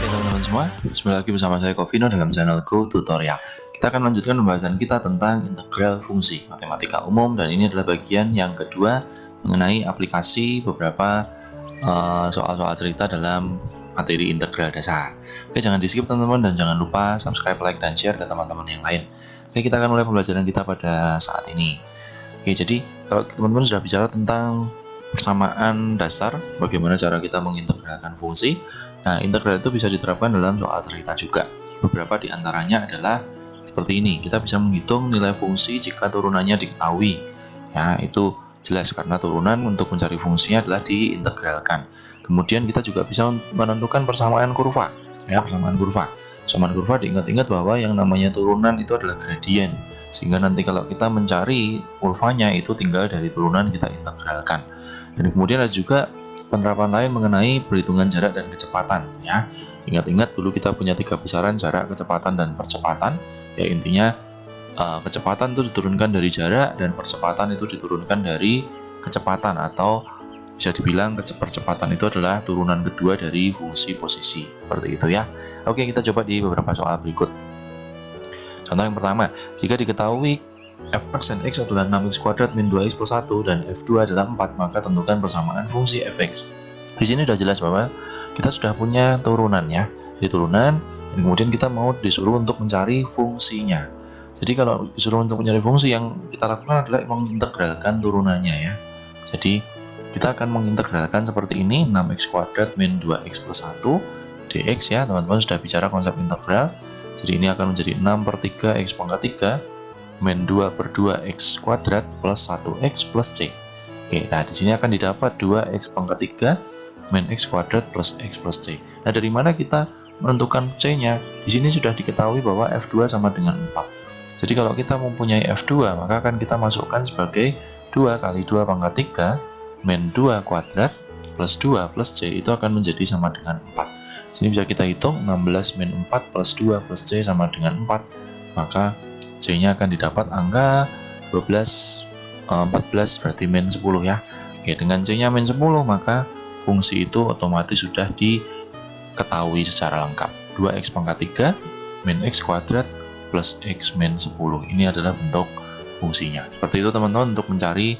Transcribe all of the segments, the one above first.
Oke teman-teman semua, kembali lagi bersama saya Kovino dalam channel Go Tutorial. Kita akan lanjutkan pembahasan kita tentang integral fungsi matematika umum, dan ini adalah bagian yang kedua mengenai aplikasi beberapa soal-soal cerita dalam materi integral dasar. Oke, jangan di skip teman-teman, dan jangan lupa subscribe, like, dan share ke teman-teman yang lain. Oke, kita akan mulai pembelajaran kita pada saat ini. Oke, jadi kalau teman-teman sudah bicara tentang persamaan dasar, bagaimana cara kita mengintegralkan fungsi. Nah, integral itu bisa diterapkan dalam soal cerita juga. Beberapa di antaranya adalah seperti ini. Kita bisa menghitung nilai fungsi jika turunannya diketahui. Ya, itu jelas karena turunan untuk mencari fungsinya adalah diintegralkan. Kemudian kita juga bisa menentukan persamaan kurva. Ya, persamaan kurva. Persamaan kurva diingat-ingat bahwa yang namanya turunan itu adalah gradien. Sehingga nanti kalau kita mencari kurvanya itu tinggal dari turunan kita integralkan. Dan kemudian ada juga penerapan lain mengenai perhitungan jarak dan kecepatan, ya. Ingat-ingat dulu kita punya tiga besaran, jarak, kecepatan, dan percepatan. Ya, intinya kecepatan itu diturunkan dari jarak dan percepatan itu diturunkan dari kecepatan, atau bisa dibilang percepatan itu adalah turunan kedua dari fungsi posisi. Seperti itu ya. Oke, kita coba di beberapa soal berikut. Contoh yang pertama, jika diketahui f(x) dan x adalah 6x² min 2x plus 1 dan f2 adalah 4, maka tentukan persamaan fungsi fx. Di sini sudah jelas bahwa kita sudah punya turunan, ya. Jadi turunan, dan kemudian kita mau disuruh untuk mencari fungsinya. Jadi kalau disuruh untuk mencari fungsi, yang kita lakukan adalah mengintegralkan turunannya, ya. Jadi kita akan mengintegralkan seperti ini, 6x² min 2x plus 1 dx, ya. Teman-teman sudah bicara konsep integral. Jadi ini akan menjadi 6/3 x pangkat 3 min 2/2x² plus 1x plus c. Oke, nah di sini akan didapat 2x pangkat 3 min x² plus x plus c. Nah, dari mana kita menentukan c-nya? Di sini sudah diketahui bahwa f2 sama dengan 4. Jadi kalau kita mempunyai f2, maka akan kita masukkan sebagai 2 kali 2 pangkat 3 min 2 kuadrat plus 2 plus c, itu akan menjadi sama dengan 4. Di sini bisa kita hitung 16 min 4 plus 2 plus c sama dengan 4. Maka c-nya akan didapat angka 14 berarti min 10, ya. Oke, dengan c-nya min 10, maka fungsi itu otomatis sudah diketahui secara lengkap. 2x pangkat 3 min x² plus x min 10. Ini adalah bentuk fungsinya. Seperti itu teman-teman untuk mencari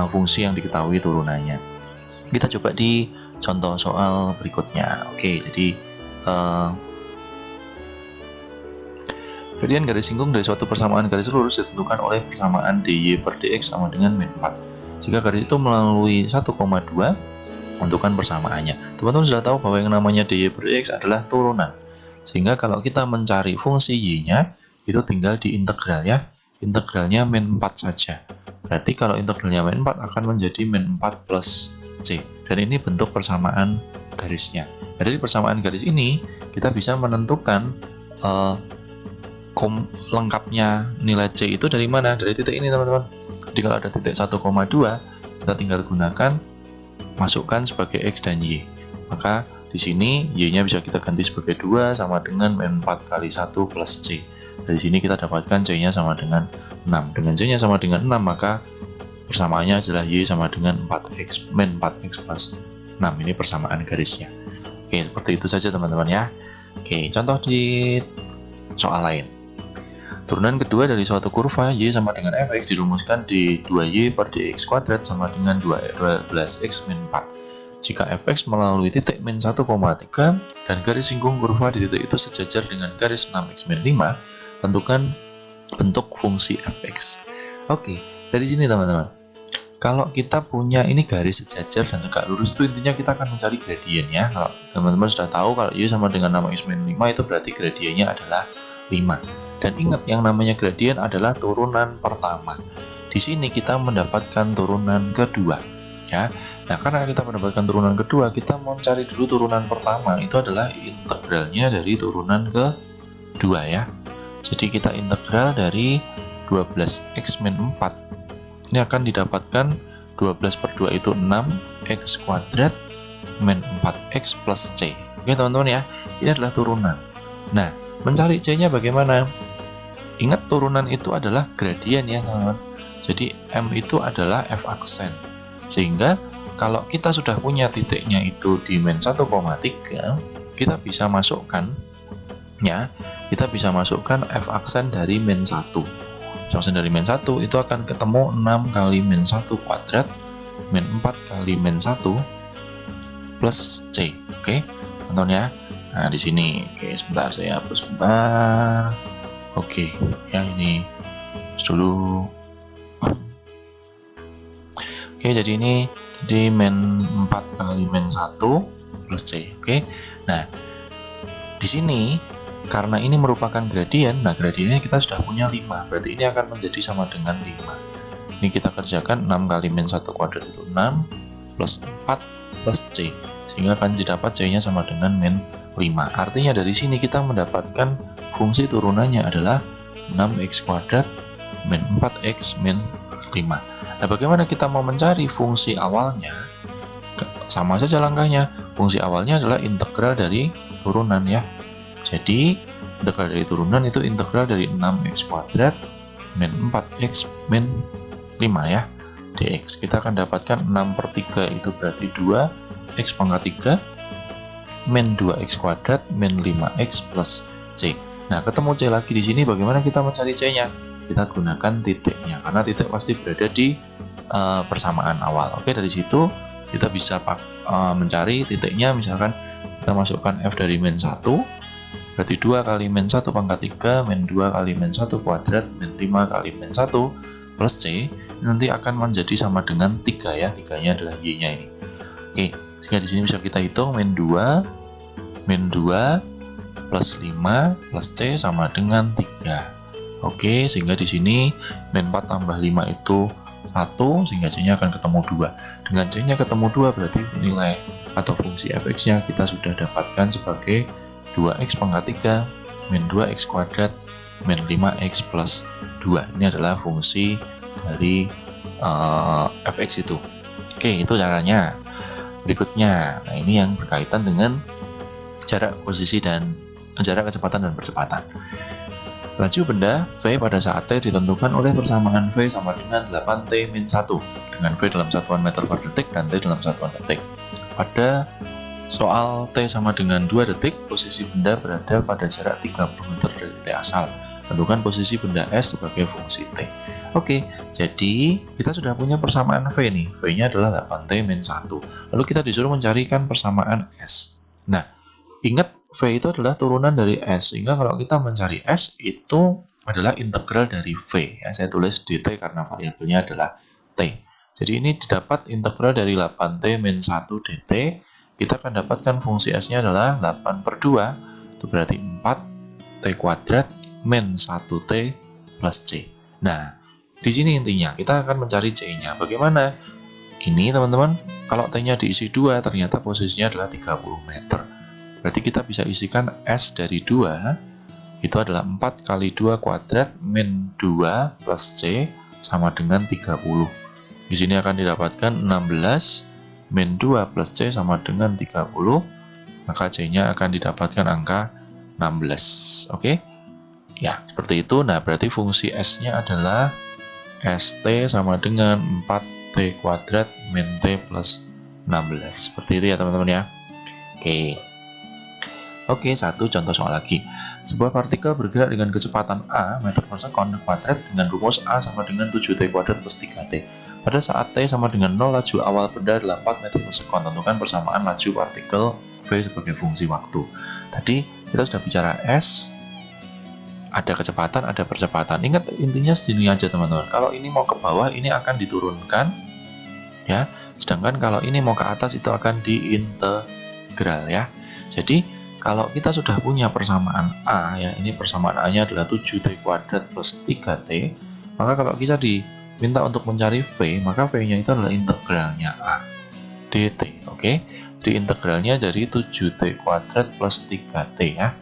fungsi yang diketahui turunannya. Kita coba di contoh soal berikutnya. Oke, jadi gradien garis singgung dari suatu persamaan garis lurus ditentukan oleh persamaan dy per dx sama dengan min 4. Jika garis itu melalui 1,2, tentukan persamaannya. Teman-teman sudah tahu bahwa yang namanya dy per dx adalah turunan. Sehingga kalau kita mencari fungsi y-nya, itu tinggal diintegral, ya. Integralnya min 4 saja. Berarti kalau integralnya min 4 akan menjadi min 4 plus c. Dan ini bentuk persamaan garisnya. Dari persamaan garis ini, kita bisa menentukan lengkapnya nilai C itu dari mana? Dari titik ini, teman-teman. Jadi kalau ada titik 1,2, kita tinggal gunakan, masukkan sebagai X dan Y. Maka di sini Y-nya bisa kita ganti sebagai 2 sama dengan min 4 kali 1 plus C. Dari sini kita dapatkan C-nya sama dengan 6. Dengan C-nya sama dengan 6, maka persamaannya adalah Y sama dengan 4X min 4X plus 6. Ini persamaan garisnya. Oke, seperti itu saja teman-teman, ya. Oke, contoh di soal lain. Turunan kedua dari suatu kurva y sama dengan fx dirumuskan di 2y per dx² sama dengan 12x min 4. Jika fx melalui titik min 1,3 dan garis singgung kurva di titik itu sejajar dengan garis 6x min 5, tentukan bentuk fungsi fx. Oke, dari sini teman-teman. Kalau kita punya ini garis sejajar dan tegak lurus, itu intinya kita akan mencari gradien, ya. Kalau teman-teman sudah tahu kalau y sama dengan 6x min 5, itu berarti gradiennya adalah 5. Dan ingat, yang namanya gradien adalah turunan pertama. Di sini kita mendapatkan turunan kedua, ya. Nah, karena kita mendapatkan turunan kedua, kita mau cari dulu turunan pertama. Itu adalah integralnya dari turunan kedua, ya. Jadi kita integral dari 12x min 4. Ini akan didapatkan 12 per 2 itu 6x² min 4x plus c. Oke teman-teman, ya. Ini adalah turunan. Nah, mencari c-nya bagaimana? Ingat, turunan itu adalah gradien, ya teman-teman. Jadi M itu adalah F aksen. Sehingga kalau kita sudah punya titiknya itu di min 1,3, kita bisa masukkan ya, kita bisa masukkan f aksen dari min 1. F aksen dari min 1 itu akan ketemu 6 kali min 1 kuadrat min 4 kali min 1 plus C. Oke, tonton ya. Nah, di sini. Oke, sebentar saya hapus sebentar. Oke, ya ini dulu. Oke, jadi ini di min 4 kali min 1 plus C. Oke. Nah, di sini karena ini merupakan gradien, nah gradiennya kita sudah punya 5. Berarti ini akan menjadi sama dengan 5. Ini kita kerjakan 6 kali min 1 kuadrat itu 6 plus 4 plus C. Sehingga akan didapat C-nya sama dengan min 5. Artinya dari sini kita mendapatkan fungsi turunannya adalah 6x kuadrat min 4x min 5. Nah, bagaimana kita mau mencari fungsi awalnya? Sama saja langkahnya. Fungsi awalnya adalah integral dari turunan ya. Jadi, integral dari turunan itu integral dari 6x kuadrat min 4x min 5 ya, dx. Kita akan dapatkan 6 per 3 itu berarti 2x pangkat 3 min 2x kuadrat min 5x plus c. Nah, ketemu c lagi di sini. Bagaimana kita mencari c-nya? Kita gunakan titiknya, karena titik pasti berada di persamaan awal. Oke, dari situ kita bisa mencari titiknya. Misalkan kita masukkan f dari min 1, berarti 2 kali min 1 pangkat 3 min 2 kali min 1 kuadrat min 5 kali min 1 plus C. Nanti akan menjadi sama dengan 3 ya. 3-nya adalah Y-nya ini. Oke, sehingga di sini bisa kita hitung min 2 plus 5 plus C sama dengan 3. Oke, sehingga di sini min 4 tambah 5 itu 1, sehingga C-nya akan ketemu 2. Dengan C-nya ketemu 2 berarti nilai atau fungsi fx-nya kita sudah dapatkan sebagai 2x pangkat 3 min 2x kuadrat min 5x plus 2. Ini adalah fungsi dari fx itu. Oke, itu caranya. Berikutnya, nah ini yang berkaitan dengan jarak posisi dan jarak kecepatan dan percepatan. Laju benda V pada saat T ditentukan oleh persamaan V sama dengan 8T min 1 dengan V dalam satuan meter per detik dan T dalam satuan detik. Pada soal T sama dengan 2 detik, posisi benda berada pada jarak 30 meter dari T asal. Tentukan posisi benda S sebagai fungsi T. Oke, jadi kita sudah punya persamaan V nih. V-nya adalah 8T min 1. Lalu kita disuruh mencarikan persamaan S. Nah, ingat V itu adalah turunan dari S. Sehingga kalau kita mencari S itu adalah integral dari V. Ya, saya tulis dt karena variabelnya adalah T. Jadi ini didapat integral dari 8T min 1 dt. Kita akan dapatkan fungsi S-nya adalah 8 per 2, itu berarti 4T kuadrat min 1T plus C. Nah, di sini intinya kita akan mencari C-nya. Bagaimana? Ini teman-teman, kalau T-nya diisi 2, ternyata posisinya adalah 30 meter. Berarti kita bisa isikan S dari 2, itu adalah 4 kali 2 kuadrat min 2 plus C sama dengan 30. Di sini akan didapatkan 16 min 2 plus C sama dengan 30, maka C-nya akan didapatkan angka 16. Oke? Ya, seperti itu. Nah, berarti fungsi S-nya adalah ST sama dengan 4T kuadrat min T plus 16. Seperti itu ya teman-teman ya. Oke. Oke, satu contoh soal lagi. Sebuah partikel bergerak dengan kecepatan A meter per sekon kuadrat dengan rumus A sama dengan 7T kuadrat plus 3T. Pada saat T sama dengan 0, laju awal benda adalah 4 meter per sekon. Tentukan persamaan laju partikel V sebagai fungsi waktu. Tadi kita sudah bicara S, ada kecepatan, ada percepatan. Ingat intinya sini aja teman-teman. Kalau ini mau ke bawah, ini akan diturunkan, ya. Sedangkan kalau ini mau ke atas, itu akan diintegral, ya. Jadi kalau kita sudah punya persamaan A, ya, ini persamaan A-nya adalah 7T kuadrat plus 3T, maka kalau kita diminta untuk mencari V, maka V-nya itu adalah integralnya A dt. Oke, di integralnya dari 7T kuadrat plus 3T ya,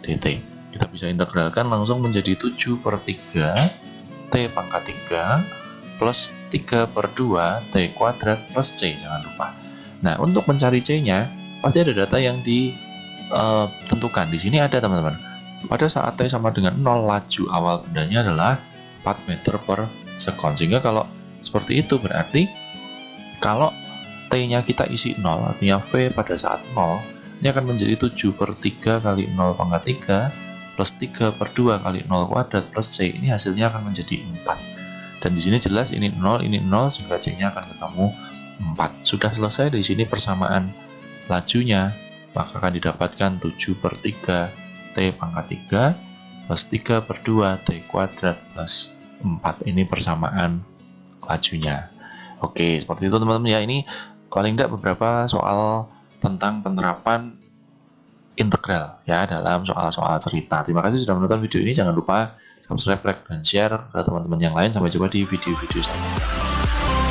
dt. Kita bisa integralkan langsung menjadi 7 per 3 T pangkat 3 plus 3 per 2 T kuadrat plus C, jangan lupa. Nah, untuk mencari C-nya, pasti ada data yang ditentukan. Di sini ada teman-teman. Pada saat T sama dengan 0, laju awal bendanya adalah 4 meter per sekon. Sehingga kalau seperti itu berarti kalau T-nya kita isi 0, artinya V pada saat 0, Ini akan menjadi 7/3 kali 0 pangkat 3 plus 3/2 kali 0 kuadrat plus C. Ini hasilnya akan menjadi 4. Dan di sini jelas ini 0, sehingga C-nya akan ketemu 4. Sudah selesai di sini persamaan lajunya, maka akan didapatkan 7/3 T pangkat 3 plus 3/2 T kuadrat plus 4. Ini persamaan lajunya. Oke, seperti itu teman-teman ya. Ini paling tidak beberapa soal tentang penerapan integral ya dalam soal-soal cerita. Terima kasih sudah menonton video ini. Jangan lupa subscribe, like, dan share ke teman-teman yang lain. Sampai jumpa di video-video selanjutnya.